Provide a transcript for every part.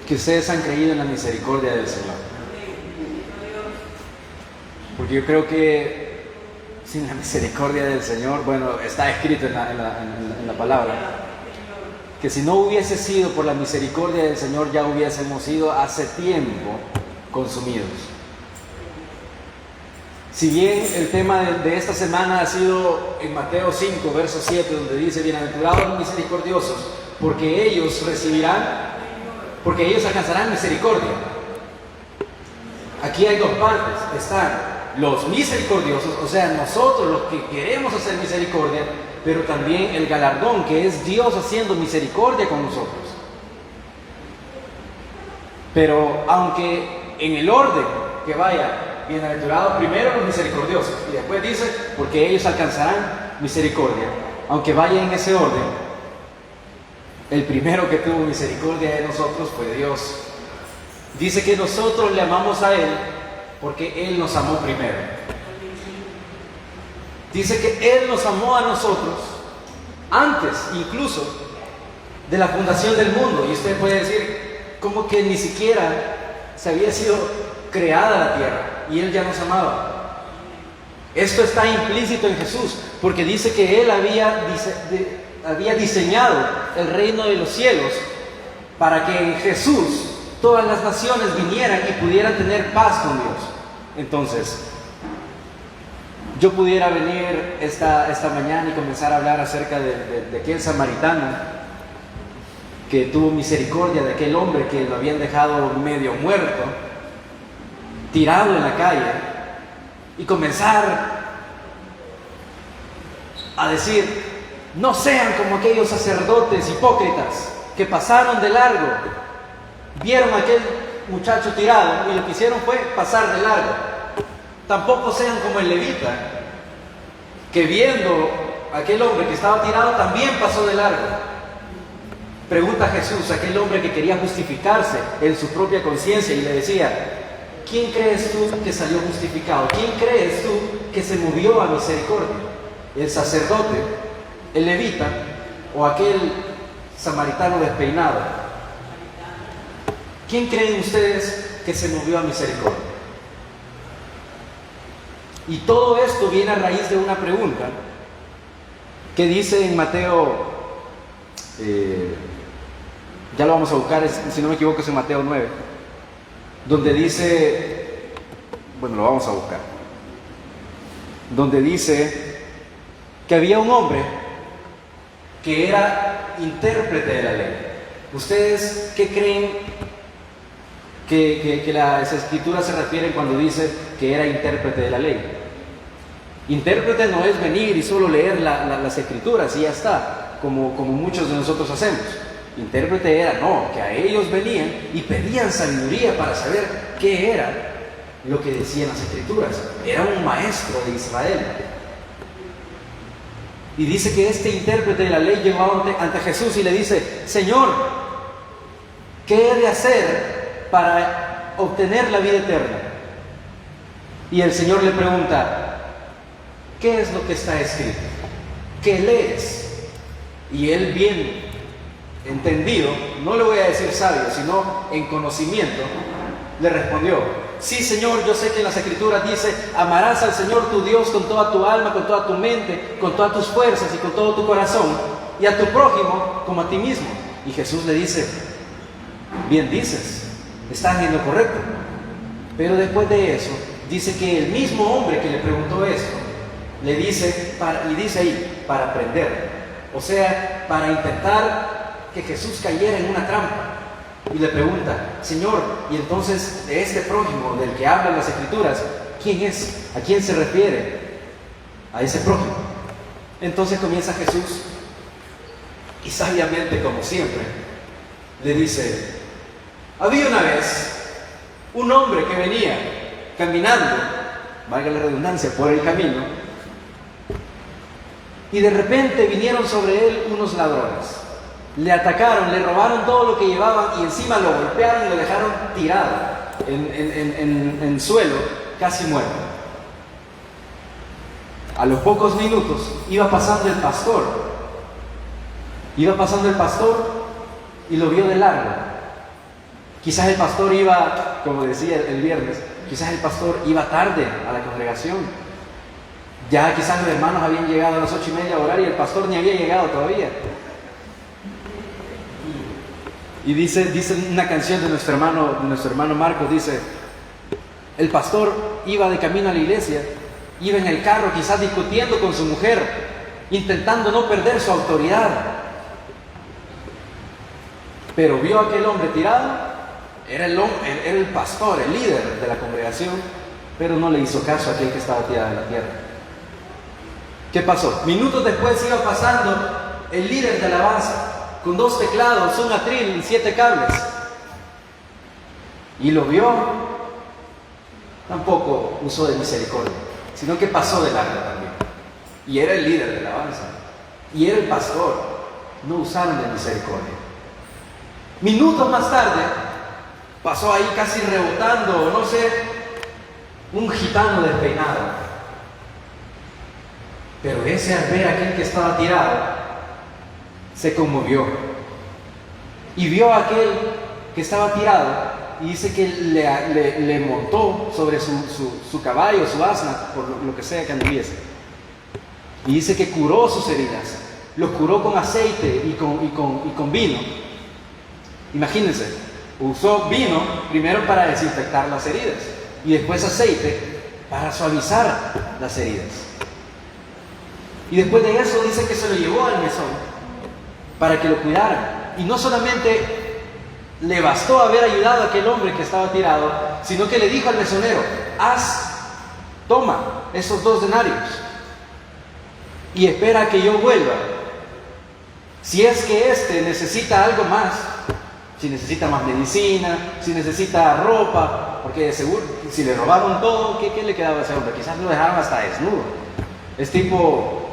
que ustedes han creído en la misericordia del Señor. Porque yo creo que sin la misericordia del Señor, bueno, está escrito en la palabra, que si no hubiese sido por la misericordia del Señor, ya hubiésemos sido hace tiempo consumidos. Si bien el tema de esta semana ha sido en Mateo 5, verso 7, donde dice: bienaventurados los misericordiosos, porque ellos alcanzarán misericordia. Aquí hay dos partes. Están los misericordiosos, o sea, nosotros los que queremos hacer misericordia, pero también el galardón, que es Dios haciendo misericordia con nosotros. Pero aunque en el orden que vaya, bienaventurados primero los misericordiosos, y después dice, porque ellos alcanzarán misericordia, aunque vaya en ese orden, el primero que tuvo misericordia de nosotros fue Dios. Dice que nosotros le amamos a Él porque Él nos amó primero. Dice que Él nos amó a nosotros antes incluso de la fundación del mundo. Y usted puede decir, ¿cómo que ni siquiera se había sido creada la tierra y Él ya nos amaba? Esto está implícito en Jesús, porque dice que Él había diseñado el reino de los cielos para que en Jesús todas las naciones vinieran y pudieran tener paz con Dios. Entonces, yo pudiera venir esta mañana y comenzar a hablar acerca de aquel samaritano que tuvo misericordia de aquel hombre que lo habían dejado medio muerto, tirado en la calle, y comenzar a decir: no sean como aquellos sacerdotes hipócritas que pasaron de largo, vieron a aquel muchacho tirado y lo que hicieron fue pasar de largo. Tampoco sean como el levita, que viendo a aquel hombre que estaba tirado también pasó de largo. Pregunta a Jesús, aquel hombre que quería justificarse en su propia conciencia, y le decía: ¿quién crees tú que salió justificado? ¿Quién crees tú que se movió a misericordia? ¿El sacerdote, el levita o aquel samaritano despeinado? ¿Quién creen ustedes que se movió a misericordia? Y todo esto viene a raíz de una pregunta que dice en Mateo, ya lo vamos a buscar, si no me equivoco es en Mateo 9, donde dice, bueno, lo vamos a buscar, donde dice que había un hombre que era intérprete de la ley. ¿Ustedes qué creen que las escrituras se refieren cuando dice que era intérprete de la ley? Intérprete no es venir y solo leer las escrituras y ya está, como muchos de nosotros hacemos. Intérprete era, no, que a ellos venían y pedían sabiduría para saber qué era lo que decían las escrituras. Era un maestro de Israel. Y dice que este intérprete de la ley llegó ante Jesús y le dice: Señor, ¿qué he de hacer para obtener la vida eterna? Y el Señor le pregunta: ¿qué es lo que está escrito? ¿Qué lees? Y él, bien entendido, no le voy a decir sabio, sino en conocimiento, le respondió: sí, Señor, yo sé que en las escrituras dice: amarás al Señor tu Dios con toda tu alma, con toda tu mente, con todas tus fuerzas y con todo tu corazón, y a tu prójimo como a ti mismo. Y Jesús le dice: bien dices, estás en lo correcto. Pero después de eso, dice que el mismo hombre que le preguntó esto, le dice, y dice ahí, para aprender. O sea, para intentar que Jesús cayera en una trampa. Y le pregunta: Señor, y entonces de este prójimo del que hablan las escrituras, ¿quién es? ¿A quién se refiere? A ese prójimo. Entonces comienza Jesús y sabiamente, como siempre, le dice: había una vez un hombre que venía caminando, valga la redundancia, por el camino, y de repente vinieron sobre él unos ladrones. Le atacaron, le robaron todo lo que llevaban y encima lo golpearon y lo dejaron tirado en suelo, casi muerto. A los pocos minutos iba pasando el pastor y lo vio de largo. Quizás el pastor iba, como decía el viernes, quizás el pastor iba tarde a la congregación. Ya quizás los hermanos habían llegado a las 8:30 a orar y el pastor ni había llegado todavía. Y dice una canción de nuestro hermano Marcos, dice: el pastor iba de camino a la iglesia, iba en el carro quizás discutiendo con su mujer, intentando no perder su autoridad. Pero vio a aquel hombre tirado, era el pastor, el líder de la congregación, pero no le hizo caso a aquel que estaba tirado en la tierra. ¿Qué pasó? Minutos después iba pasando el líder de alabanza con 2 teclados, un atril y 7 cables. Y lo vio, tampoco usó de misericordia, sino que pasó de largo también. Y era el líder de la alabanza, y era el pastor, no usaron de misericordia. Minutos más tarde, pasó ahí casi rebotando, no sé, un gitano despeinado. Pero ese, al ver a aquel que estaba tirado, se conmovió y vio a aquel que estaba tirado, y dice que le montó sobre su caballo, su asna, por lo que sea que anduviese, y dice que curó sus heridas, los curó con aceite y con vino. Imagínense, usó vino primero para desinfectar las heridas y después aceite para suavizar las heridas. Y después de eso dice que se lo llevó al mesón para que lo cuidaran. Y no solamente le bastó haber ayudado a aquel hombre que estaba tirado, sino que le dijo al mesonero: toma esos 2 denarios y espera a que yo vuelva. Si es que éste necesita algo más, si necesita más medicina, si necesita ropa, porque de seguro, si le robaron todo, ¿qué le quedaba a ese hombre? Quizás lo dejaron hasta desnudo. Es tipo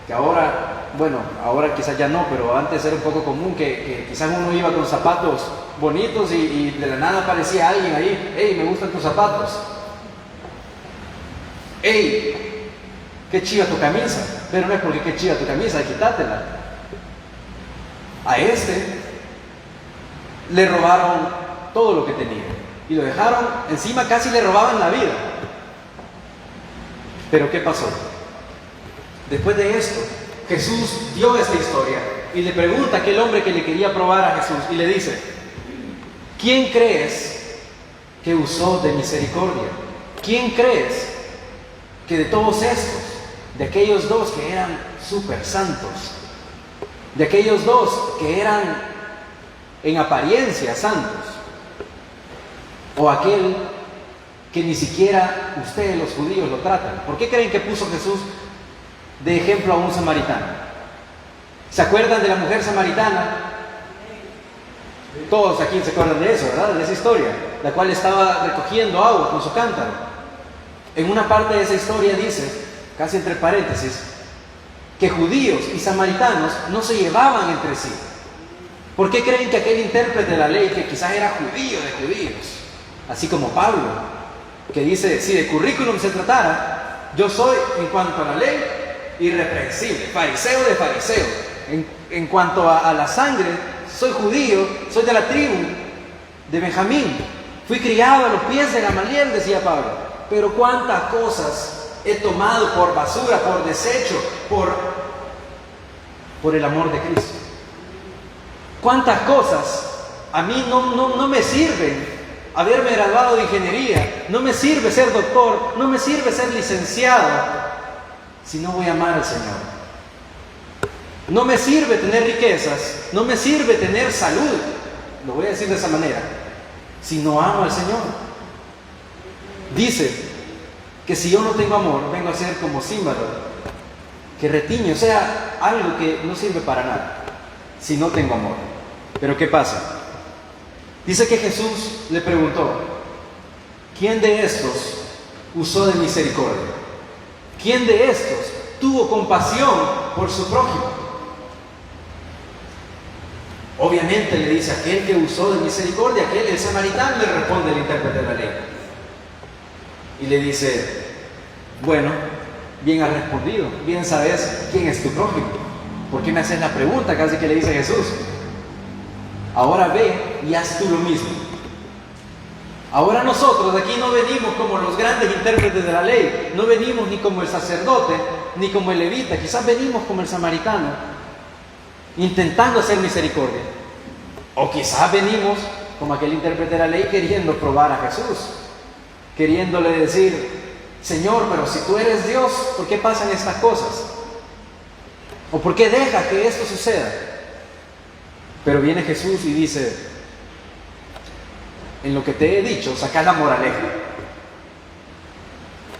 que ahora quizás ya no, pero antes era un poco común que quizás uno iba con zapatos bonitos y de la nada aparecía alguien ahí: hey, me gustan tus zapatos, hey, qué chiva tu camisa. Pero no es porque qué chiva tu camisa, quítátela. A este le robaron todo lo que tenía y lo dejaron, encima casi le robaban la vida. Pero ¿qué pasó? Después de esto, Jesús dio esta historia y le pregunta a aquel hombre que le quería probar a Jesús, y le dice: ¿quién crees que usó de misericordia? ¿Quién crees que de todos estos, de aquellos 2 que eran súper santos, de aquellos 2 que eran en apariencia santos, o aquel que ni siquiera ustedes los judíos lo tratan? ¿Por qué creen que puso Jesús de ejemplo a un samaritano? ¿Se acuerdan de la mujer samaritana? Todos aquí se acuerdan de eso, ¿verdad? De esa historia, la cual estaba recogiendo agua con su cántaro. En una parte de esa historia dice, casi entre paréntesis, que judíos y samaritanos no se llevaban entre sí. ¿Por qué creen que aquel intérprete de la ley, que quizás era judío de judíos, así como Pablo, que dice: si de currículum se tratara, yo soy, en cuanto a la ley, irreprensible, fariseo de fariseos; en cuanto a la sangre, soy judío, soy de la tribu de Benjamín, fui criado a los pies de Gamaliel, decía Pablo, pero cuántas cosas he tomado por basura, por desecho, por el amor de Cristo. Cuántas cosas a mí no me sirven haberme graduado de ingeniería, no me sirve ser doctor, no me sirve ser licenciado, si no voy a amar al Señor. No me sirve tener riquezas, no me sirve tener salud, lo voy a decir de esa manera, si no amo al Señor. Dice que si yo no tengo amor, vengo a ser como címbalo que retiñe, o sea, algo que no sirve para nada si no tengo amor. Pero ¿qué pasa? Dice que Jesús le preguntó: ¿quién de estos usó de misericordia? ¿Quién de estos tuvo compasión por su prójimo? Obviamente le dice: aquel que usó de misericordia, aquel, el samaritano, le responde el intérprete de la ley. Y le dice: bueno, bien has respondido, bien sabes quién es tu prójimo. ¿Por qué me haces la pregunta? Casi que le dice Jesús. Ahora ve y haz tú lo mismo. Ahora nosotros de aquí no venimos como los grandes intérpretes de la ley, no venimos ni como el sacerdote, ni como el levita, quizás venimos como el samaritano, intentando hacer misericordia. O quizás venimos como aquel intérprete de la ley queriendo probar a Jesús, queriéndole decir: Señor, pero si tú eres Dios, ¿por qué pasan estas cosas? ¿O por qué deja que esto suceda? Pero viene Jesús y dice: en lo que te he dicho, saca la moraleja.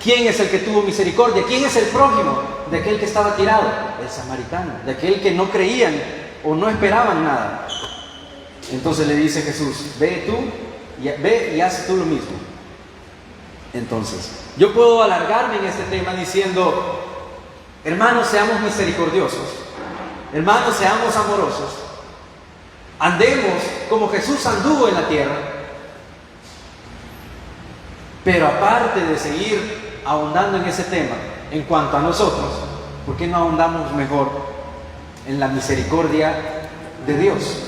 ¿Quién es el que tuvo misericordia? ¿Quién es el prójimo de aquel que estaba tirado? El samaritano, de aquel que no creían o no esperaban nada. Entonces le dice Jesús: ve y haz tú lo mismo. Entonces, yo puedo alargarme en este tema diciendo: hermanos, seamos misericordiosos, hermanos, seamos amorosos, andemos como Jesús anduvo en la tierra. Pero aparte de seguir ahondando en ese tema, en cuanto a nosotros, ¿por qué no ahondamos mejor en la misericordia de Dios?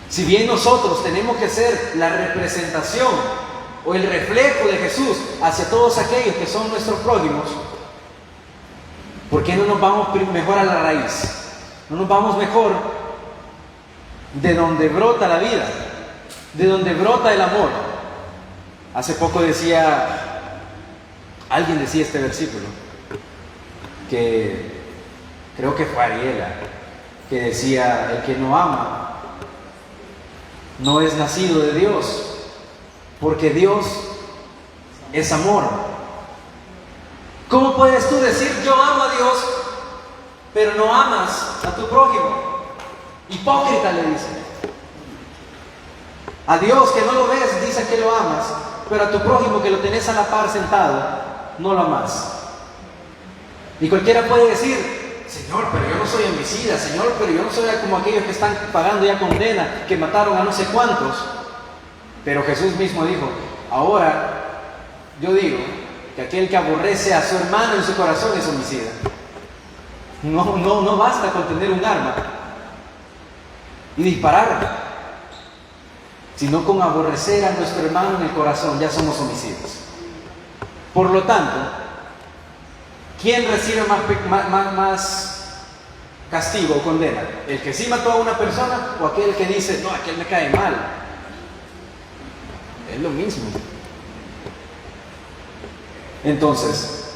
Si bien nosotros tenemos que ser la representación o el reflejo de Jesús hacia todos aquellos que son nuestros prójimos, ¿por qué no nos vamos mejor a la raíz? ¿No nos vamos mejor de donde brota la vida, de donde brota el amor? Hace poco alguien decía este versículo, que creo que fue Ariela, que decía: el que no ama no es nacido de Dios, porque Dios es amor. ¿Cómo puedes tú decir yo amo a Dios, pero no amas a tu prójimo? Hipócrita, le dice. A Dios que no lo ves, dices que lo amas, pero a tu prójimo que lo tenés a la par sentado, no lo amas. Y cualquiera puede decir: Señor, pero yo no soy homicida, Señor, pero yo no soy como aquellos que están pagando ya condena, que mataron a no sé cuántos. Pero Jesús mismo dijo: ahora yo digo que aquel que aborrece a su hermano en su corazón es homicida. No basta con tener un arma y disparar, sino con aborrecer a nuestro hermano en el corazón ya somos homicidas. Por lo tanto, ¿quién recibe más castigo o condena? ¿El que sí mató a una persona o aquel que dice: no, aquel me cae mal? Es lo mismo. Entonces,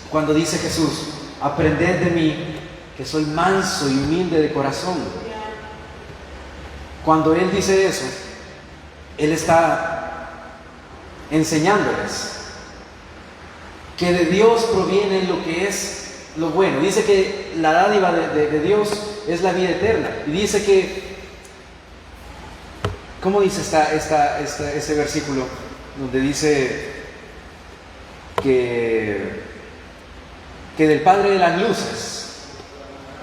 cuando dice Jesús: aprended de mí, que soy manso y humilde de corazón, cuando Él dice eso, Él está enseñándoles que de Dios proviene lo que es lo bueno. Dice que la dádiva de Dios es la vida eterna. Y dice que, ¿cómo dice ese versículo? Donde dice que del Padre de las luces,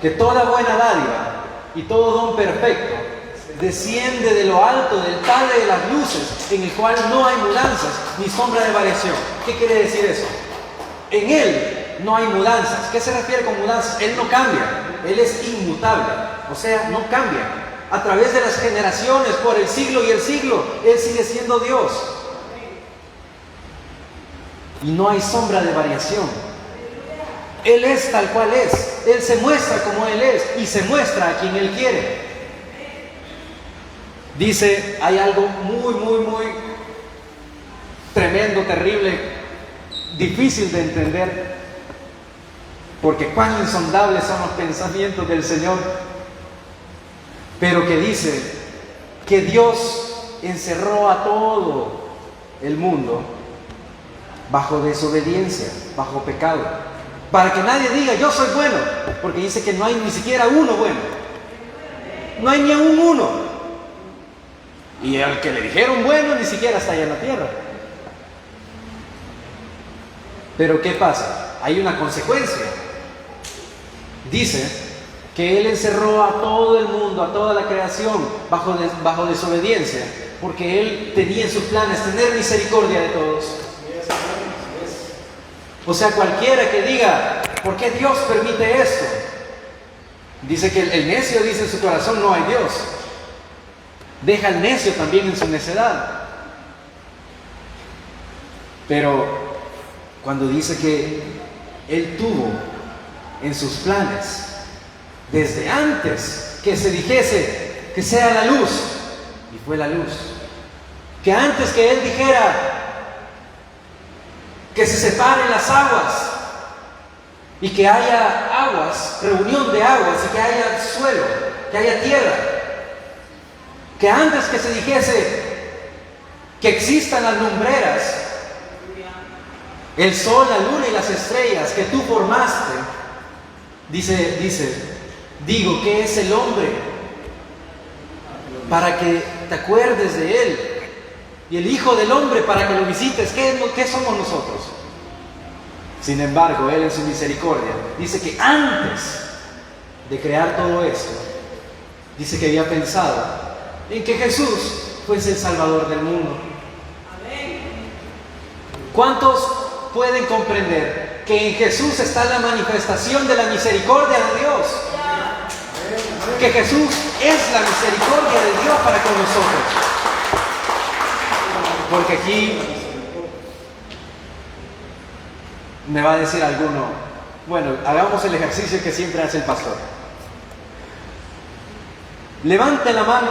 que toda buena dádiva y todo don perfecto desciende de lo alto del Padre de las luces, en el cual no hay mudanzas ni sombra de variación. ¿Qué quiere decir eso? En Él no hay mudanzas. ¿Qué se refiere con mudanzas? Él no cambia, Él es inmutable, o sea, no cambia. A través de las generaciones, por el siglo y el siglo, Él sigue siendo Dios. Y no hay sombra de variación. Él es tal cual es. Él se muestra como Él es y se muestra a quien Él quiere. Dice, hay algo muy tremendo, terrible, difícil de entender, porque cuán insondables son los pensamientos del Señor, pero que dice que Dios encerró a todo el mundo bajo desobediencia, bajo pecado, para que nadie diga yo soy bueno, porque dice que no hay ni siquiera uno bueno, no hay ni un uno. Y al que le dijeron bueno, ni siquiera está allá en la tierra. Pero ¿qué pasa? Hay una consecuencia. Dice que Él encerró a todo el mundo, a toda la creación, bajo desobediencia, porque Él tenía en sus planes tener misericordia de todos. O sea, cualquiera que diga, ¿por qué Dios permite esto? Dice que el necio dice en su corazón, no hay Dios. Deja al necio también en su necedad. Pero cuando dice que Él tuvo en sus planes, desde antes que se dijese que sea la luz, y fue la luz, que antes que Él dijera que se separen las aguas y que haya aguas, reunión de aguas, y que haya suelo, que haya tierra, que antes que se dijese que existan las lumbreras, el sol, la luna y las estrellas que tú formaste, digo que es el hombre para que te acuerdes de él, y el Hijo del Hombre para que lo visites. ¿Qué somos nosotros? Sin embargo, Él en su misericordia dice que antes de crear todo esto, dice que había pensado en que Jesús fuese el Salvador del mundo. ¿Cuántos pueden comprender que en Jesús está la manifestación de la misericordia de Dios? Que Jesús es la misericordia de Dios para con nosotros. Porque aquí me va a decir alguno, bueno, hagamos el ejercicio que siempre hace el pastor. Levante la mano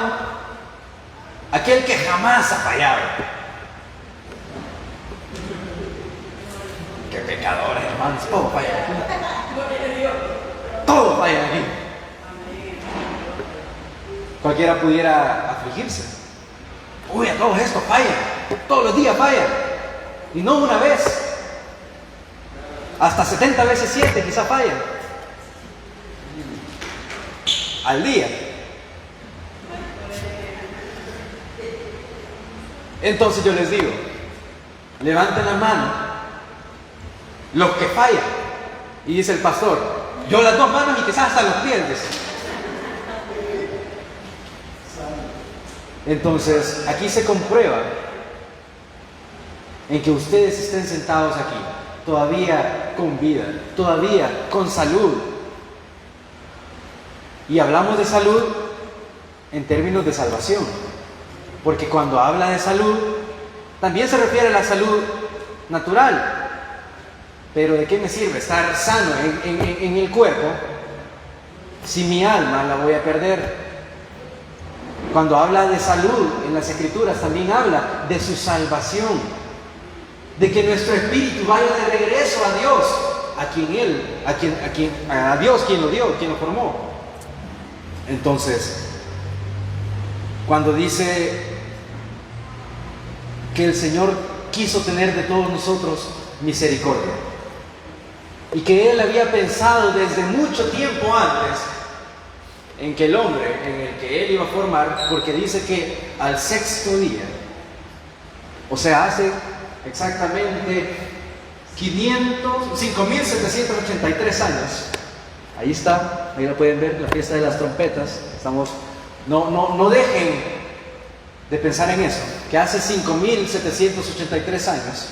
aquel que jamás ha fallado. Qué pecadores, hermanos, todo falla aquí. Todo falla aquí. Cualquiera pudiera afligirse. Uy, a todos estos fallan, todos los días fallan, y no una vez, hasta 70 veces 7 quizá fallan al día. Entonces yo les digo, levanten la mano los que fallan, y dice el pastor, yo las dos manos y quizás hasta los pies, dice. Entonces, aquí se comprueba en que ustedes estén sentados aquí, todavía con vida, todavía con salud. Y hablamos de salud en términos de salvación, porque cuando habla de salud, también se refiere a la salud natural. Pero ¿de qué me sirve estar sano en el cuerpo si mi alma la voy a perder? Cuando habla de salud en las Escrituras, también habla de su salvación, de que nuestro espíritu vaya de regreso a Dios, a Dios quien lo dio, quien lo formó. Entonces, cuando dice que el Señor quiso tener de todos nosotros misericordia, y que Él había pensado desde mucho tiempo antes en que el hombre en el que Él iba a formar, porque dice que al sexto día, o sea, hace exactamente 5.783 años, ahí está, ahí lo pueden ver, la fiesta de las trompetas. No dejen de pensar en eso, que hace 5.783 años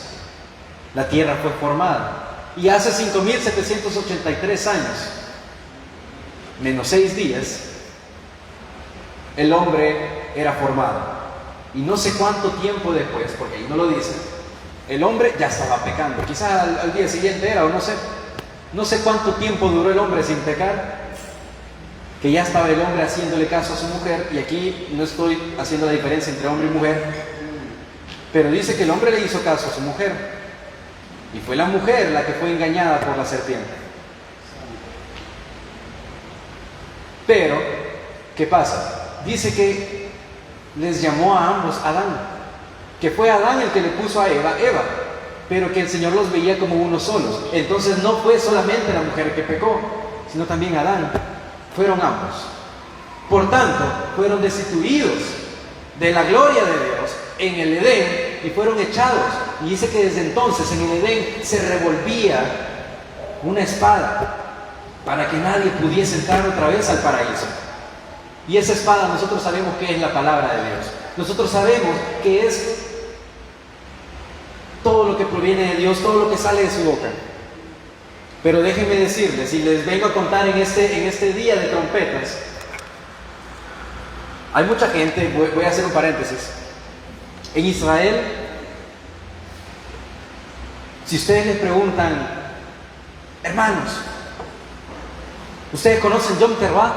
la tierra fue formada, y hace 5.783 años menos 6 días, el hombre era formado. Y no sé cuánto tiempo después, porque ahí no lo dice, el hombre ya estaba pecando. Quizás al día siguiente era, o no sé. No sé cuánto tiempo duró el hombre sin pecar, que ya estaba el hombre haciéndole caso a su mujer. Y aquí no estoy haciendo la diferencia entre hombre y mujer, pero dice que el hombre le hizo caso a su mujer, y fue la mujer la que fue engañada por la serpiente. Pero, ¿qué pasa? Dice que les llamó a ambos Adán, que fue Adán el que le puso a Eva, pero que el Señor los veía como unos solos. Entonces no fue solamente la mujer que pecó, sino también Adán. Fueron ambos. Por tanto, fueron destituidos de la gloria de Dios en el Edén y fueron echados. Y dice que desde entonces en el Edén se revolvía una espada para que nadie pudiese entrar otra vez al paraíso. Y esa espada nosotros sabemos que es la palabra de Dios. Nosotros sabemos que es todo lo que proviene de Dios, todo lo que sale de su boca. Pero déjenme decirles, y les vengo a contar en este día de trompetas, hay mucha gente, voy a hacer un paréntesis, en Israel Si ustedes les preguntan, hermanos, ¿ustedes conocen Yom Teruah?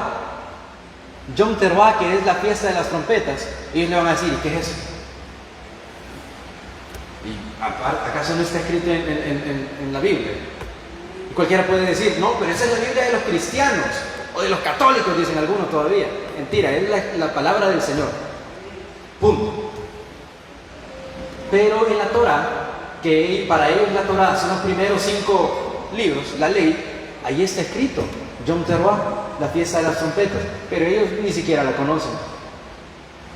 Yom Teruah, que es la fiesta de las trompetas, ellos le van a decir, ¿qué es eso? ¿Y acaso no está escrito en la Biblia? Y cualquiera puede decir, no, pero esa es la Biblia de los cristianos, o de los católicos, dicen algunos todavía. Mentira, es la palabra del Señor. Punto. Pero en la Torah, que para ellos la Torah son los primeros 5 libros, la ley, ahí está escrito, Yom Teruah, la fiesta de las trompetas, pero ellos ni siquiera la conocen.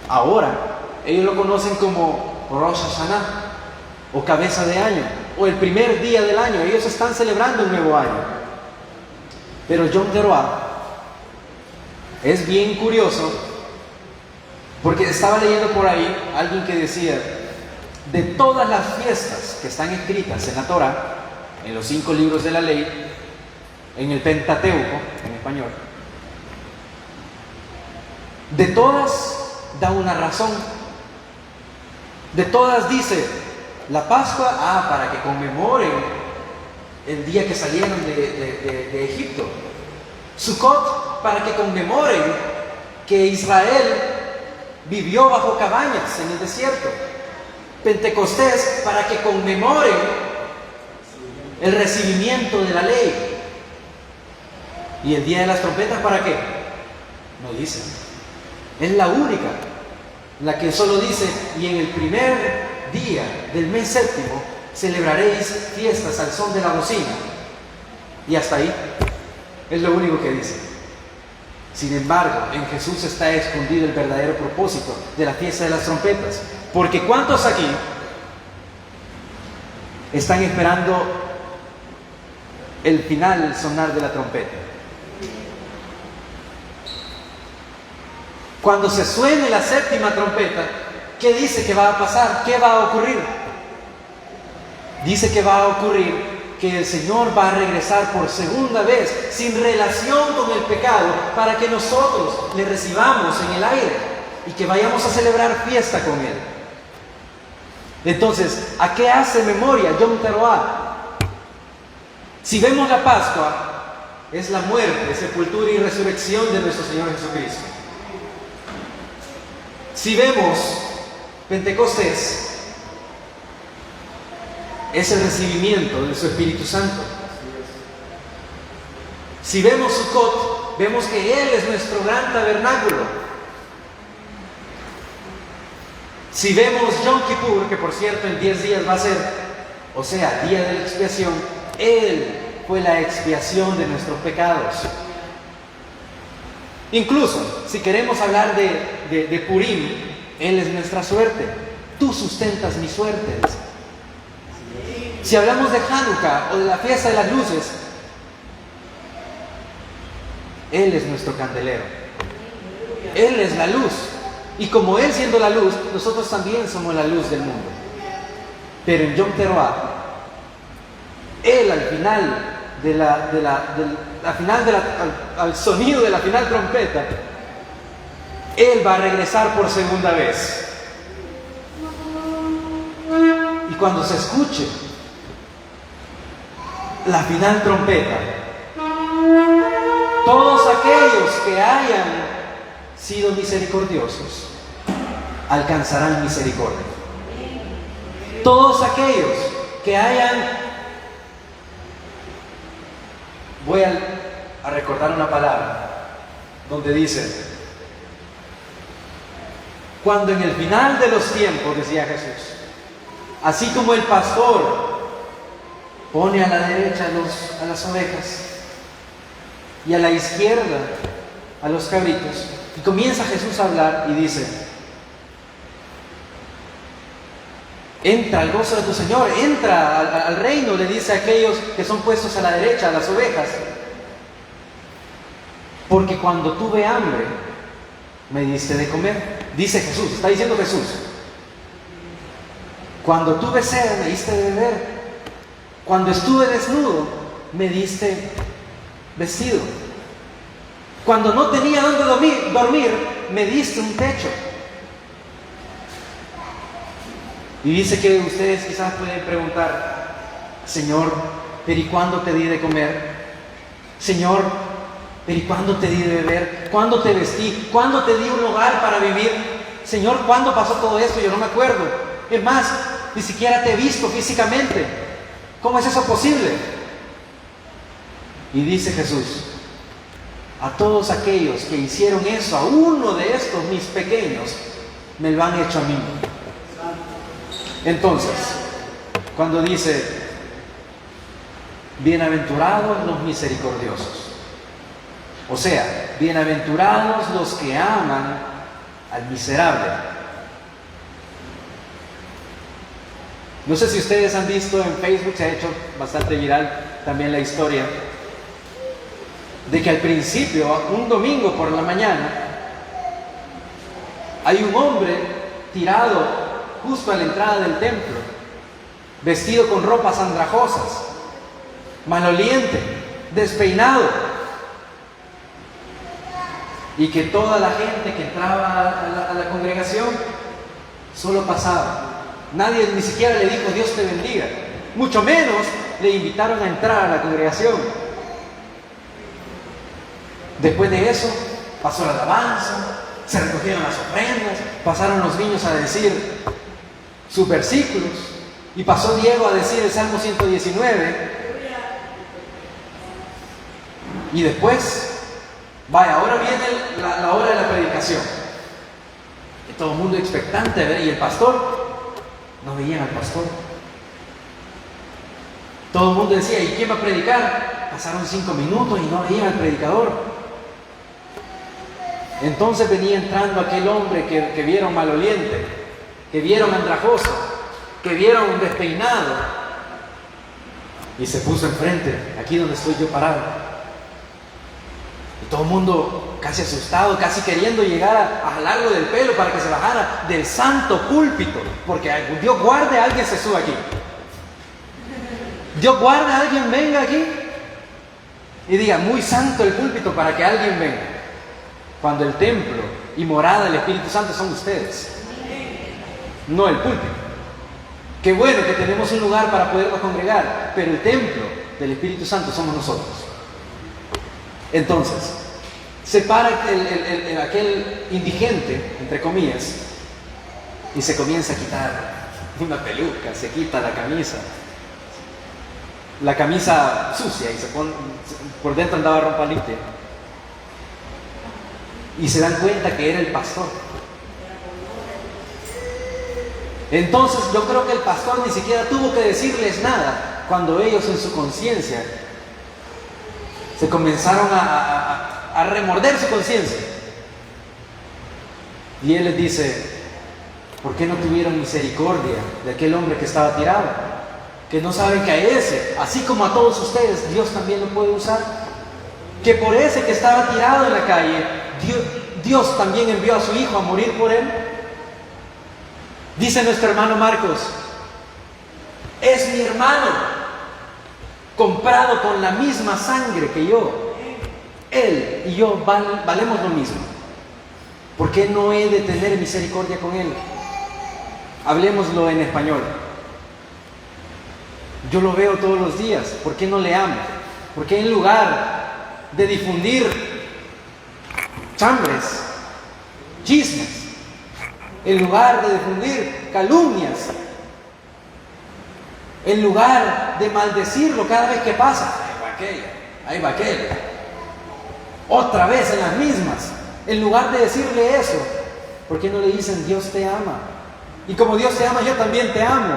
Ahora, ellos lo conocen como Rosh Hashanah, o cabeza de año, o el primer día del año. Ellos están celebrando un nuevo año. Pero Yom Teruah es bien curioso, porque estaba leyendo por ahí alguien que decía, de todas las fiestas que están escritas en la Torah, en los 5 libros de la ley, en el Pentateuco, en español, de todas da una razón. De todas dice, la Pascua, para que conmemoren el día que salieron de Egipto. Sukkot, para que conmemoren que Israel vivió bajo cabañas en el desierto. Pentecostés, para que conmemoren el recibimiento de la ley. ¿Y el día de las trompetas para qué? No dice. Es la única, la que solo dice, y en el primer día del mes séptimo celebraréis fiestas al son de la bocina. Y hasta ahí. Es lo único que dice. Sin embargo, en Jesús está escondido el verdadero propósito de la fiesta de las trompetas. Porque ¿cuántos aquí están esperando el final sonar de la trompeta? Cuando se suene la séptima trompeta, ¿qué dice que va a pasar? ¿Qué va a ocurrir? Dice que va a ocurrir que el Señor va a regresar por segunda vez, sin relación con el pecado, para que nosotros le recibamos en el aire y que vayamos a celebrar fiesta con Él. Entonces, ¿a qué hace memoria Yom Teruah? Si vemos la Pascua, es la muerte, sepultura y resurrección de nuestro Señor Jesucristo. Si vemos Pentecostés, es el recibimiento de su Espíritu Santo. Si vemos Sukkot, vemos que Él es nuestro gran tabernáculo. Si vemos Yom Kippur, que por cierto en 10 días va a ser, o sea, día de la expiación, Él fue la expiación de nuestros pecados. Incluso, si queremos hablar de Purim, Él es nuestra suerte. Tú sustentas mi suerte. Si hablamos de Hanukkah o de la fiesta de las luces, Él es nuestro candelero. Él es la luz. Y como Él siendo la luz, nosotros también somos la luz del mundo. Pero en Yom Teruah, Él al final al sonido de la final trompeta, Él va a regresar por segunda vez. Y cuando se escuche la final trompeta, todos aquellos que hayan sido misericordiosos alcanzarán misericordia. Todos aquellos que hayan... Voy a recordar una palabra donde dice, cuando en el final de los tiempos, decía Jesús, así como el pastor pone a la derecha a las ovejas y a la izquierda a los cabritos, y comienza Jesús a hablar y dice, entra al gozo de tu Señor, entra al reino, le dice a aquellos que son puestos a la derecha, a las ovejas, porque cuando tuve hambre me diste de comer. Dice Jesús, está diciendo Jesús, cuando tuve sed me diste de beber, cuando estuve desnudo me diste vestido, cuando no tenía dónde dormir me diste un techo. Y dice que ustedes quizás pueden preguntar, Señor, pero ¿y cuándo te di de comer? Señor, pero ¿y cuándo te di de beber? ¿Cuándo te vestí? ¿Cuándo te di un hogar para vivir? Señor, ¿cuándo pasó todo esto? Yo no me acuerdo. Es más, ni siquiera te he visto físicamente. ¿Cómo es eso posible? Y dice Jesús: a todos aquellos que hicieron eso, a uno de estos mis pequeños, me lo han hecho a mí. Entonces, cuando dice, bienaventurados los misericordiosos, o sea, bienaventurados los que aman al miserable. No sé si ustedes han visto en Facebook, se ha hecho bastante viral también la historia de que al principio, un domingo por la mañana, hay un hombre tirado justo a la entrada del templo, vestido con ropas andrajosas, maloliente, despeinado, y que toda la gente que entraba a la congregación solo pasaba. Nadie ni siquiera le dijo Dios te bendiga, mucho menos le invitaron a entrar a la congregación. Después de eso pasó la alabanza, se recogieron las ofrendas, pasaron los niños a decir sus versículos, y pasó Diego a decir el Salmo 119, y después, vaya, ahora viene la hora de la predicación, y todo el mundo expectante, ¿verdad? Y el pastor, no veían al pastor. Todo el mundo decía, ¿y quién va a predicar? Pasaron 5 minutos y no veían al predicador. Entonces venía entrando aquel hombre que vieron maloliente, que vieron andrajoso, que vieron despeinado, y se puso enfrente, aquí donde estoy yo parado. Y todo el mundo casi asustado, casi queriendo llegar a jalarlo del pelo para que se bajara del santo púlpito, porque Dios guarde a alguien se suba aquí. Dios guarde a alguien venga aquí y diga, muy santo el púlpito, para que alguien venga. Cuando el templo y morada del Espíritu Santo son ustedes, no el púlpito. Qué bueno que tenemos un lugar para podernos congregar, pero el templo del Espíritu Santo somos nosotros. Entonces, se para aquel indigente, entre comillas, y se comienza a quitar una peluca, se quita la camisa sucia, y se pone, por dentro andaba ropa limpia. Y se dan cuenta que era el pastor. Entonces yo creo que el pastor ni siquiera tuvo que decirles nada, cuando ellos en su conciencia se comenzaron a remorder su conciencia. Y él les dice, ¿por qué no tuvieron misericordia de aquel hombre que estaba tirado? Que no saben que a ese, así como a todos ustedes, Dios también lo puede usar. Que por ese que estaba tirado en la calle, Dios también envió a su Hijo a morir por él. Dice nuestro hermano Marcos, es mi hermano, comprado con la misma sangre que yo. Él y yo valemos lo mismo. ¿Por qué no he de tener misericordia con él? Hablemoslo en español. Yo lo veo todos los días, ¿por qué no le amo? ¿Por qué en lugar de difundir chambres, chismes, en lugar de difundir calumnias, en lugar de maldecirlo cada vez que pasa, ahí va aquella, otra vez en las mismas, en lugar de decirle eso, ¿por qué no le dicen Dios te ama? Y como Dios te ama, yo también te amo.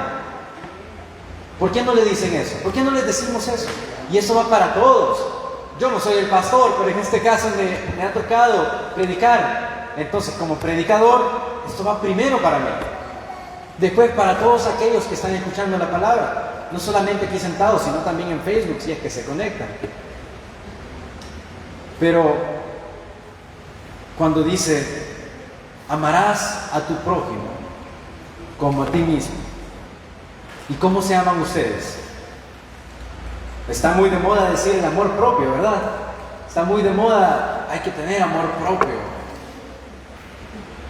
¿Por qué no le dicen eso? ¿Por qué no les decimos eso? Y eso va para todos. Yo no soy el pastor, pero en este caso me ha tocado predicar. Entonces, como predicador, esto va primero para mí. Después para todos aquellos que están escuchando la palabra. No solamente aquí sentados, sino también en Facebook, si es que se conectan. Pero cuando dice, amarás a tu prójimo como a ti mismo. ¿Y cómo se aman ustedes? Está muy de moda decir el amor propio, ¿verdad? Está muy de moda, hay que tener amor propio.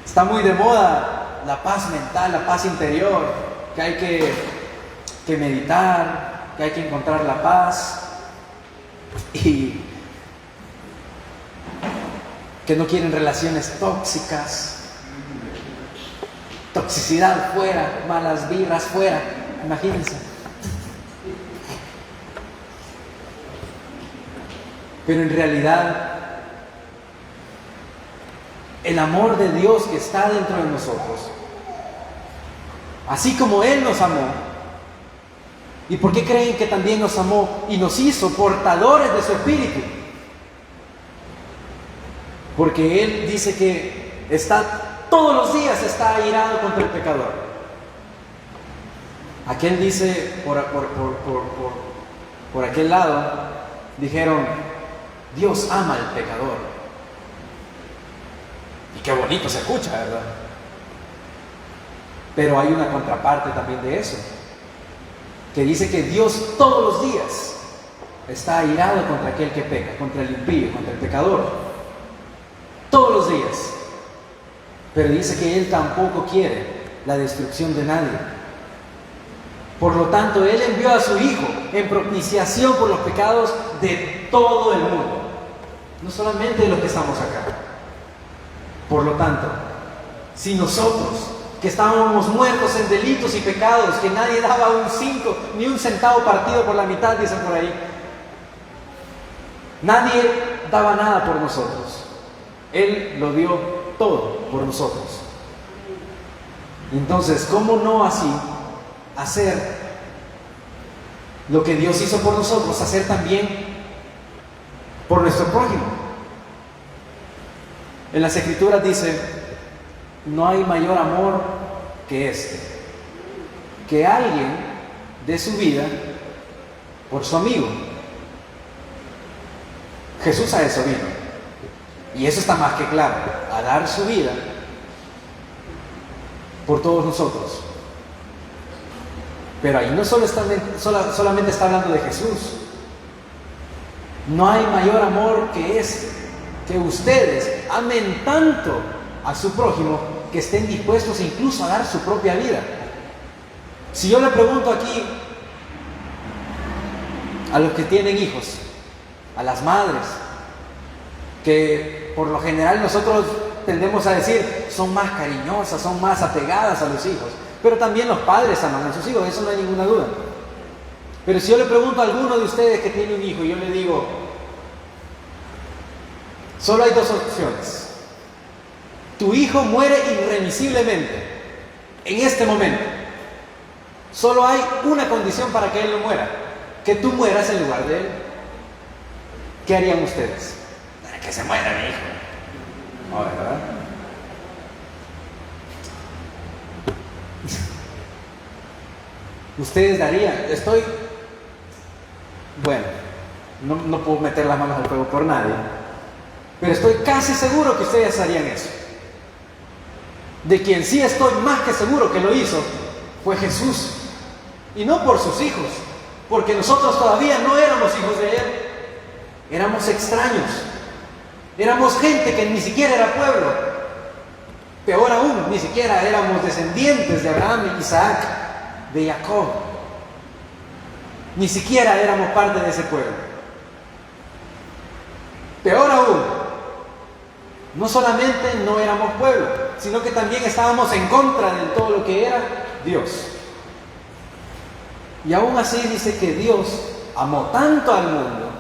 Está muy de moda la paz mental, la paz interior, que hay que meditar, que hay que encontrar la paz y que no quieren relaciones tóxicas, toxicidad fuera, malas vibras fuera, imagínense. Pero en realidad, el amor de Dios que está dentro de nosotros, así como Él nos amó, ¿y por qué creen que también nos amó y nos hizo portadores de su Espíritu? Porque Él dice que todos los días está airado contra el pecador. Aquel dice, por aquel lado, dijeron, Dios ama al pecador. Y qué bonito se escucha, ¿verdad? Pero hay una contraparte también de eso, que dice que Dios todos los días está airado contra aquel que peca, contra el impío, contra el pecador. Todos los días. Pero dice que Él tampoco quiere la destrucción de nadie. Por lo tanto, Él envió a su Hijo en propiciación por los pecados de todo el mundo, no solamente de los que estamos acá. Por lo tanto, si nosotros, que estábamos muertos en delitos y pecados, que nadie daba un 5 ni un centavo partido por la mitad, dicen por ahí, nadie daba nada por nosotros, Él lo dio todo por nosotros. Entonces, ¿cómo no así hacer lo que Dios hizo por nosotros, hacer también por nuestro prójimo? En las Escrituras dice, no hay mayor amor que este, que alguien dé su vida por su amigo. Jesús a eso vino, y eso está más que claro, a dar su vida por todos nosotros. Pero ahí no solamente está hablando de Jesús. No hay mayor amor que este, que ustedes amen tanto a su prójimo que estén dispuestos incluso a dar su propia vida. Si yo le pregunto aquí a los que tienen hijos, a las madres, que por lo general nosotros tendemos a decir son más cariñosas, son más apegadas a los hijos, pero también los padres aman a sus hijos, eso no hay ninguna duda. Pero si yo le pregunto a alguno de ustedes que tiene un hijo y yo le digo, solo hay dos opciones. Tu hijo muere irremisiblemente en este momento. Solo hay una condición para que él no muera: que tú mueras en lugar de él. ¿Qué harían ustedes? Que se muera mi hijo. No, ¿verdad? Ustedes darían. Bueno, no puedo meter las manos al fuego por nadie, pero estoy casi seguro que ustedes harían eso. De quien sí estoy más que seguro que lo hizo fue Jesús, y no por sus hijos, porque nosotros todavía no éramos hijos de Él, éramos extraños, éramos gente que ni siquiera era pueblo, peor aún, ni siquiera éramos descendientes de Abraham, Isaac, de Jacob, ni siquiera éramos parte de ese pueblo. Peor aún, no solamente no éramos pueblo, sino que también estábamos en contra de todo lo que era Dios. Y aún así dice que Dios amó tanto al mundo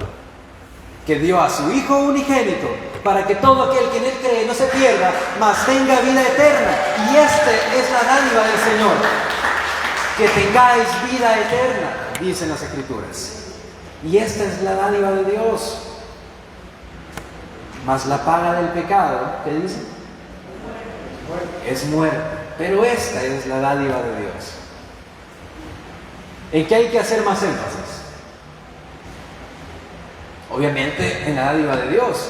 que dio a su Hijo unigénito para que todo aquel que en Él cree no se pierda, mas tenga vida eterna. Y esta es la dádiva del Señor, que tengáis vida eterna, dicen las Escrituras. Y esta es la dádiva de Dios. Mas la paga del pecado, ¿qué dice? Es muerte. Pero esta es la dádiva de Dios. ¿En qué hay que hacer más énfasis? Obviamente en la dádiva de Dios,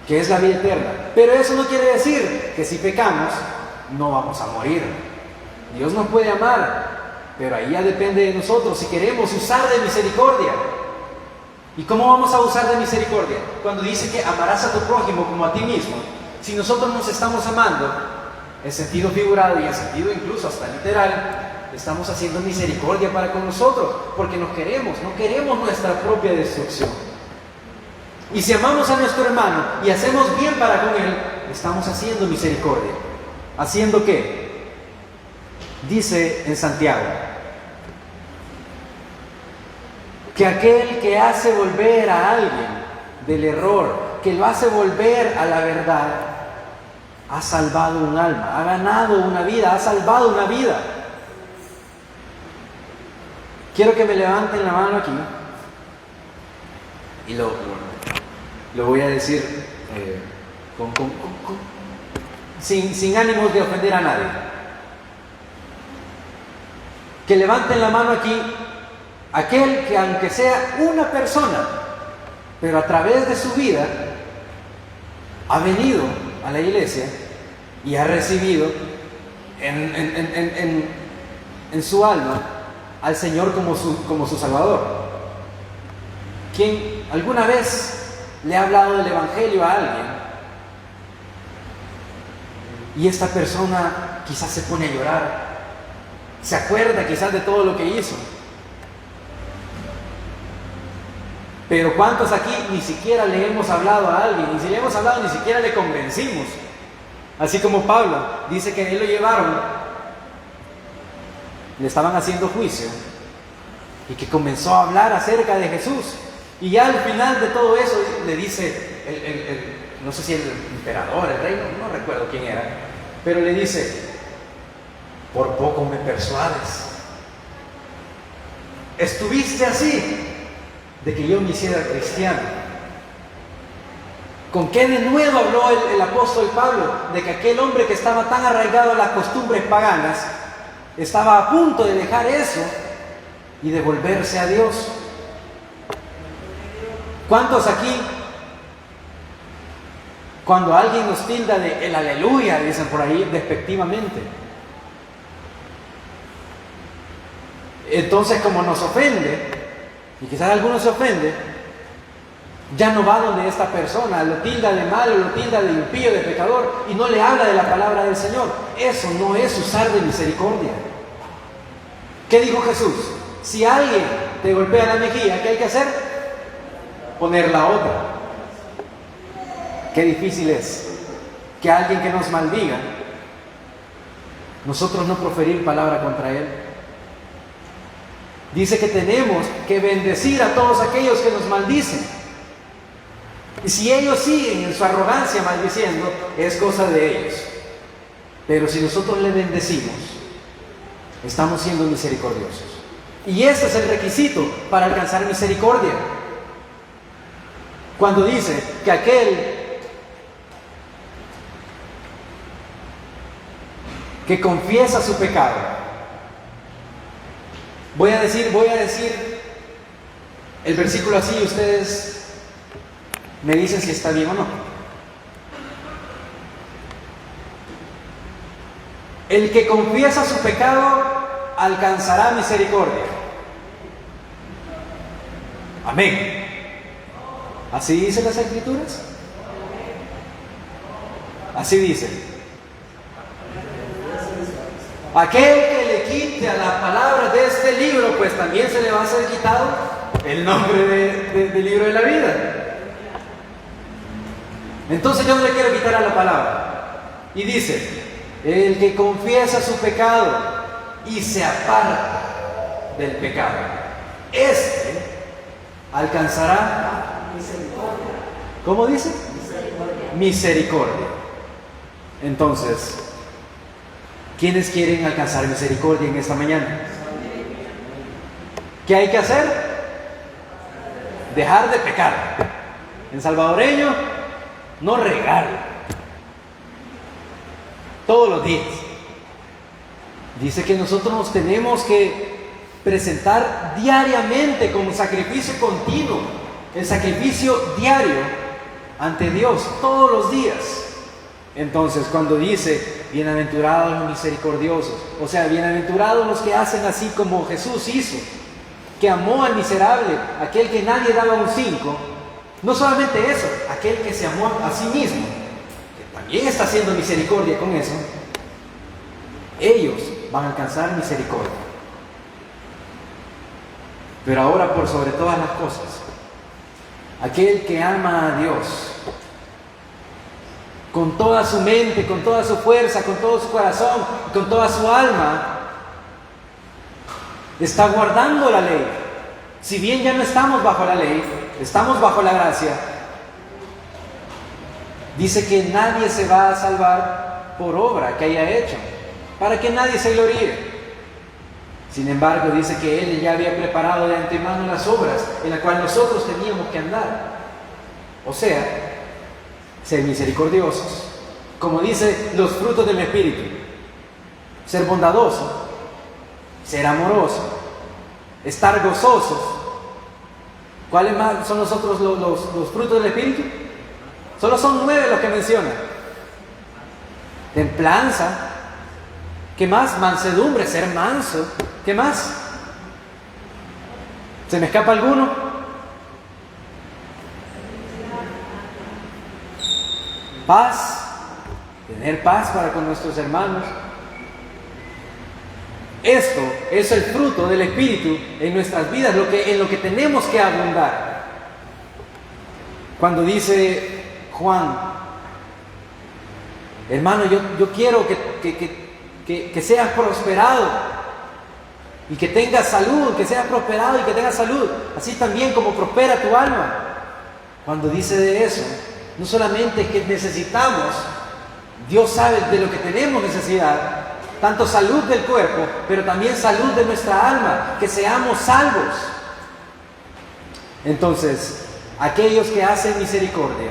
que es la vida eterna. Pero eso no quiere decir que si pecamos no vamos a morir. Dios nos puede amar, pero ahí ya depende de nosotros si queremos usar de misericordia. ¿Y cómo vamos a usar de misericordia? Cuando dice que amarás a tu prójimo como a ti mismo. Si nosotros nos estamos amando, en sentido figurado y en sentido incluso hasta literal, estamos haciendo misericordia para con nosotros, porque nos queremos, no queremos nuestra propia destrucción. Y si amamos a nuestro hermano y hacemos bien para con él, estamos haciendo misericordia. ¿Haciendo qué? Dice en Santiago que aquel que hace volver a alguien del error, que lo hace volver a la verdad, ha salvado un alma, ha ganado una vida, ha salvado una vida. Quiero que me levanten la mano aquí y lo voy a decir sin ánimos de ofender a nadie. Que levanten la mano aquí aquel que, aunque sea una persona, pero a través de su vida ha venido a la iglesia y ha recibido en su alma al Señor como su Salvador. ¿Quién alguna vez le ha hablado del Evangelio a alguien y esta persona quizás se pone a llorar, se acuerda quizás de todo lo que hizo? Pero ¿cuántos aquí ni siquiera le hemos hablado a alguien? Y si le hemos hablado, ni siquiera le convencimos. Así como Pablo dice que a él lo llevaron, le estaban haciendo juicio, y que comenzó a hablar acerca de Jesús. Y ya al final de todo eso le dice, no sé si el emperador, el rey, no recuerdo quién era, pero le dice: por poco me persuades. Estuviste así de que yo me hiciera cristiano. ¿Con qué denuedo habló el apóstol Pablo? De que aquel hombre que estaba tan arraigado a las costumbres paganas estaba a punto de dejar eso y de volverse a Dios. ¿Cuántos aquí, cuando alguien nos tilda de el aleluya, dicen por ahí despectivamente, entonces como nos ofende, y quizás algunos se ofende, ya no va donde esta persona, lo tilda de malo, lo tilda de impío, de pecador, y no le habla de la palabra del Señor? Eso no es usar de misericordia. ¿Qué dijo Jesús? Si alguien te golpea la mejilla, ¿qué hay que hacer? Poner la otra. Qué difícil es que alguien que nos maldiga, nosotros no proferir palabra contra él. Dice que tenemos que bendecir a todos aquellos que nos maldicen. Y si ellos siguen en su arrogancia maldiciendo, es cosa de ellos. Pero si nosotros le bendecimos, estamos siendo misericordiosos. Y ese es el requisito para alcanzar misericordia. Cuando dice que aquel que confiesa su pecado, voy a decir el versículo así y ustedes me dicen si está bien o no. El que confiesa su pecado alcanzará misericordia. Amén. ¿Así dicen las Escrituras? Así dicen. Aquel que le quite a las palabras de este libro, pues también se le va a ser quitado el nombre del libro de la vida. Entonces yo no le quiero quitar a la palabra. Y dice: el que confiesa su pecado y se aparta del pecado, este alcanzará misericordia. ¿Cómo dice? Misericordia. Entonces, ¿quiénes quieren alcanzar misericordia en esta mañana? ¿Qué hay que hacer? Dejar de pecar. En salvadoreño, no regar. Todos los días. Dice que nosotros nos tenemos que presentar diariamente como sacrificio continuo, el sacrificio diario ante Dios, todos los días. Entonces, cuando dice bienaventurados los misericordiosos, o sea, bienaventurados los que hacen así como Jesús hizo, que amó al miserable, aquel que nadie daba un 5, no solamente eso, aquel que se amó a sí mismo, que también está haciendo misericordia con eso, ellos van a alcanzar misericordia. Pero ahora, por sobre todas las cosas, aquel que ama a Dios con toda su mente, con toda su fuerza, con todo su corazón, con toda su alma, está guardando la ley. Si bien ya no estamos bajo la ley, estamos bajo la gracia, dice que nadie se va a salvar por obra que haya hecho, para que nadie se gloríe. Sin embargo, dice que Él ya había preparado de antemano las obras en las cuales nosotros teníamos que andar. O sea, ser misericordiosos. Como dice los frutos del Espíritu: ser bondadoso, ser amoroso, estar gozosos. ¿Cuáles más son los otros los frutos del Espíritu? Solo son 9 los que menciona. Templanza. ¿Qué más? Mansedumbre, ser manso. ¿Qué más? ¿Se me escapa alguno? Paz. Tener paz para con nuestros hermanos. Esto es el fruto del Espíritu en nuestras vidas, en lo que tenemos que abundar. Cuando dice Juan: hermano, yo quiero que seas prosperado y que tengas salud, que seas prosperado y que tengas salud, así también como prospera tu alma. Cuando dice de eso, no solamente es que necesitamos, Dios sabe de lo que tenemos necesidad, tanto salud del cuerpo, pero también salud de nuestra alma, que seamos salvos. Entonces, aquellos que hacen misericordia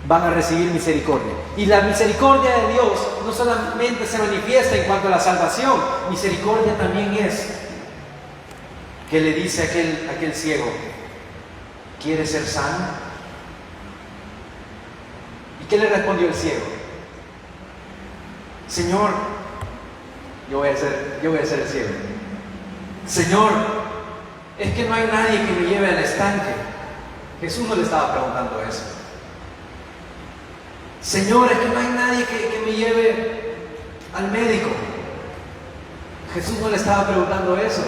van a recibir misericordia. Y la misericordia de Dios no solamente se manifiesta en cuanto a la salvación, misericordia también es que le dice aquel ciego: ¿quieres ser sano? ¿Y qué le respondió el ciego? Señor, yo voy a ser el ciego. Señor, es que no hay nadie que me lleve al estanque. Jesús no le estaba preguntando eso. Señor, es que no hay nadie que me lleve al médico. Jesús no le estaba preguntando eso.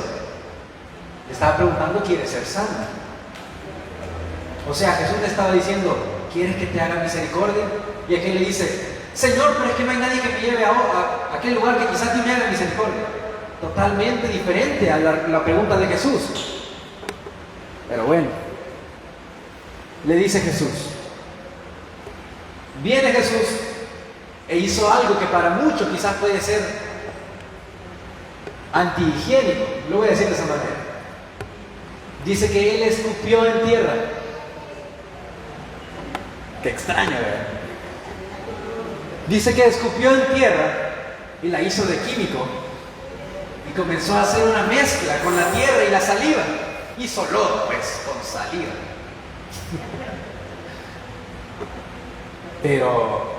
Le estaba preguntando: ¿quieres ser sano? O sea, Jesús le estaba diciendo: ¿quieres que te haga misericordia? Y aquel le dice: Señor, pero es que no hay nadie que me lleve a aquel lugar que quizás tú me hagas misericordia. Totalmente diferente a la pregunta de Jesús. Pero bueno, le dice Jesús. Viene Jesús e hizo algo que para muchos quizás puede ser antihigiénico. Lo voy a decir de esa manera. Dice que Él escupió en tierra. Qué extraño, ¿verdad? Dice que escupió en tierra y la hizo de químico. Y comenzó a hacer una mezcla con la tierra y la saliva. Hizo lodo, pues, con saliva. Pero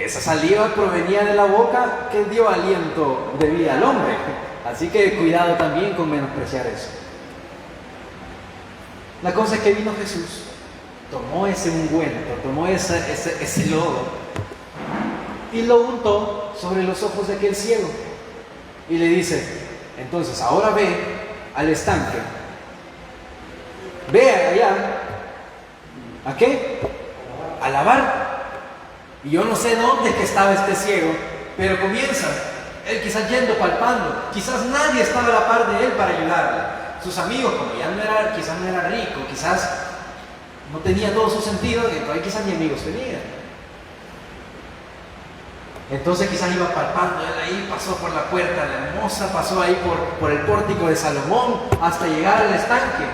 esa saliva provenía de la boca que dio aliento de vida al hombre. Así que cuidado también con menospreciar eso. La cosa es que vino Jesús, tomó ese ungüento, tomó ese lodo y lo untó sobre los ojos de aquel ciego. Y le dice: entonces ahora ve al estanque. Ve allá. ¿A qué? A lavar. Y yo no sé dónde es que estaba este ciego, pero comienza, él quizás yendo, palpando, quizás nadie estaba a la par de él para ayudarle. Sus amigos, como ya quizás no era rico, quizás no tenía todo su sentido, y todavía quizás ni amigos tenía. Entonces quizás iba palpando, él ahí pasó por la puerta de la hermosa, pasó ahí por el pórtico de Salomón, hasta llegar al estanque.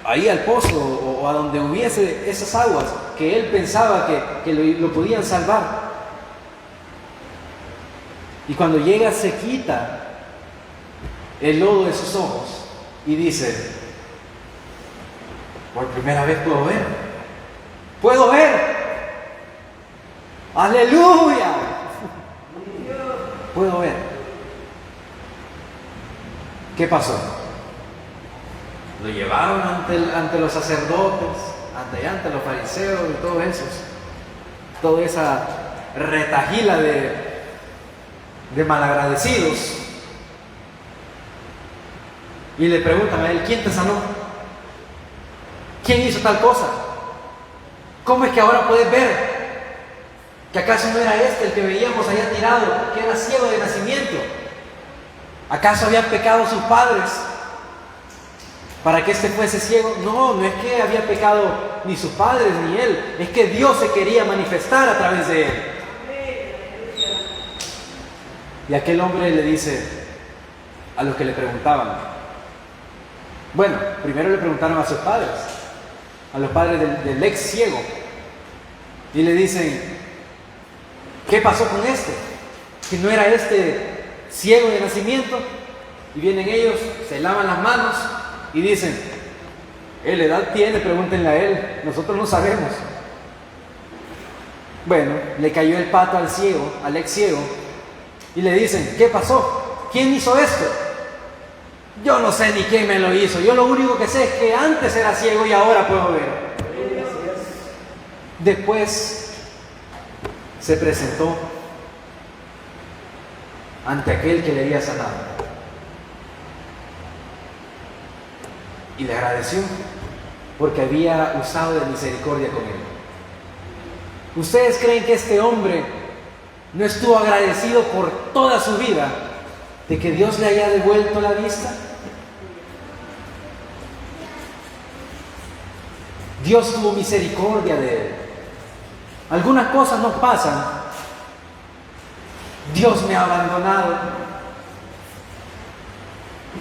Ahí al pozo o a donde hubiese esas aguas que él pensaba que lo podían salvar. Y cuando llega se quita el lodo de sus ojos y dice: por primera vez puedo ver. ¡Puedo ver! ¡Aleluya! Puedo ver. ¿Qué pasó? Lo llevaron ante los sacerdotes, ante los fariseos y todos esos, toda esa retajila de de malagradecidos y le preguntan a él: ¿quién te sanó? ¿Quién hizo tal cosa? ¿Cómo es que ahora puedes ver? ¿Que acaso no era este el que veíamos allá tirado, que era ciego de nacimiento? ¿Acaso habían pecado sus padres para que éste fuese ciego? No, no es que había pecado ni sus padres ni él, es que Dios se quería manifestar a través de él. Y aquel hombre le dice a los que le preguntaban, bueno, primero le preguntaron a sus padres, a los padres del ex ciego, y le dicen: ¿qué pasó con este? ¿Que no era este ciego de nacimiento? Y vienen ellos, se lavan las manos y dicen: ¿qué edad tiene? Pregúntenle a él, nosotros no sabemos. Bueno, le cayó el pato al ciego, al ex ciego, y le dicen: ¿qué pasó? ¿Quién hizo esto? Yo no sé ni quién me lo hizo, yo lo único que sé es que antes era ciego y ahora puedo ver. Después se presentó ante aquel que le había sanado y le agradeció porque había usado de misericordia con él. ¿Ustedes creen que este hombre no estuvo agradecido por toda su vida de que Dios le haya devuelto la vista? Dios tuvo misericordia de él. Algunas cosas nos pasan. Dios me ha abandonado.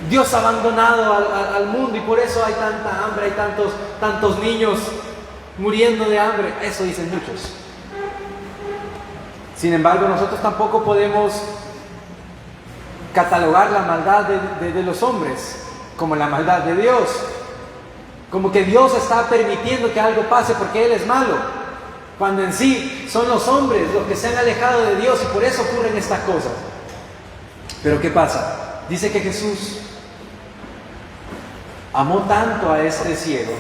Dios ha abandonado al mundo y por eso hay tanta hambre, hay tantos niños muriendo de hambre. Eso dicen muchos. Sin embargo, nosotros tampoco podemos catalogar la maldad de los hombres como la maldad de Dios. Como que Dios está permitiendo que algo pase porque Él es malo, cuando en sí son los hombres los que se han alejado de Dios y por eso ocurren estas cosas. Pero ¿qué pasa? Dice que Jesús amó tanto a este ciego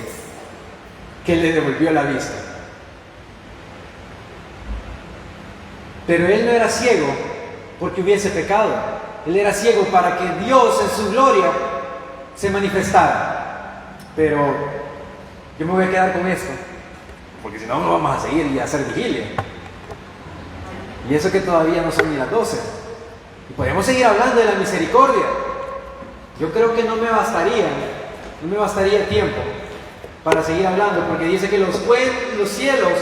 que le devolvió la vista. Pero él no era ciego porque hubiese pecado. Él era ciego para que Dios en su gloria se manifestara. Pero yo me voy a quedar con esto, porque si no, no vamos a seguir y a hacer vigilia. Y eso que todavía no son ni las 12. Y podemos seguir hablando de la misericordia. Yo creo que no me bastaría tiempo para seguir hablando, porque dice que los cielos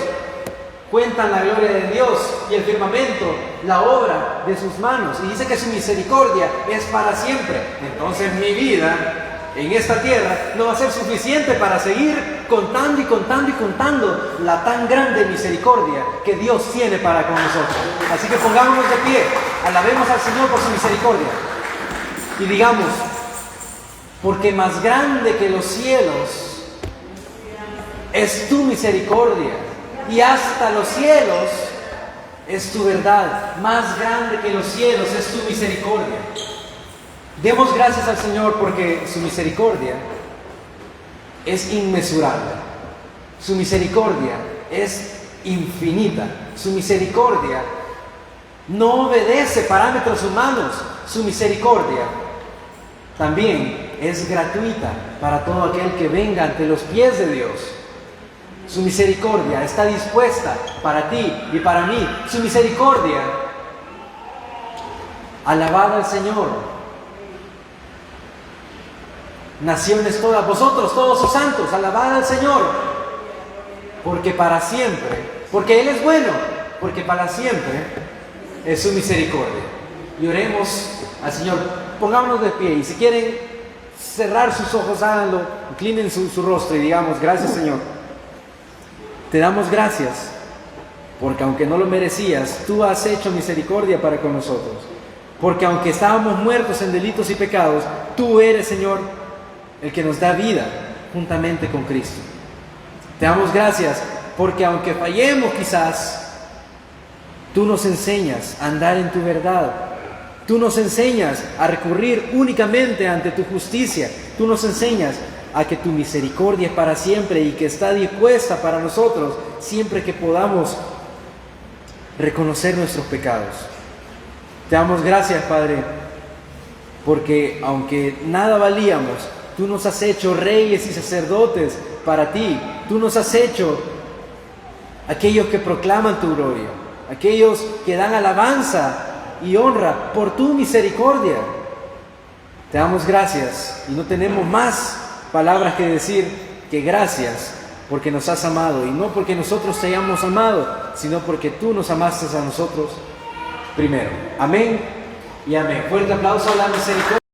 cuentan la gloria de Dios y el firmamento, la obra de sus manos. Y dice que su misericordia es para siempre. Entonces mi vida en esta tierra no va a ser suficiente para seguir contando y contando y contando la tan grande misericordia que Dios tiene para con nosotros. Así que pongámonos de pie, alabemos al Señor por su misericordia y digamos: porque más grande que los cielos es tu misericordia, y hasta los cielos es tu verdad. Más grande que los cielos es tu misericordia. Demos gracias al Señor porque su misericordia es inmesurable. Su misericordia es infinita. Su misericordia no obedece parámetros humanos. Su misericordia también es gratuita para todo aquel que venga ante los pies de Dios. Su misericordia está dispuesta para ti y para mí. Su misericordia, alabad al Señor. Naciones todas, vosotros todos sus santos, alabad al Señor, porque para siempre, porque Él es bueno, porque para siempre es su misericordia. Y oremos al Señor. Pongámonos de pie y si quieren cerrar sus ojos, háganlo, inclinen su rostro y digamos: gracias, Señor. Te damos gracias porque aunque no lo merecías, tú has hecho misericordia para con nosotros. Porque aunque estábamos muertos en delitos y pecados, tú eres, Señor, el que nos da vida juntamente con Cristo. Te damos gracias porque aunque fallemos quizás, tú nos enseñas a andar en tu verdad. Tú nos enseñas a recurrir únicamente ante tu justicia. Tú nos enseñas a que tu misericordia es para siempre y que está dispuesta para nosotros siempre que podamos reconocer nuestros pecados. Te damos gracias, Padre, porque aunque nada valíamos, tú nos has hecho reyes y sacerdotes para ti. Tú nos has hecho aquellos que proclaman tu gloria, aquellos que dan alabanza y honra por tu misericordia. Te damos gracias y no tenemos más palabras que decir que gracias, porque nos has amado, y no porque nosotros te hayamos amado, sino porque tú nos amaste a nosotros primero. Amén y amén. Fuerte aplauso a la misericordia.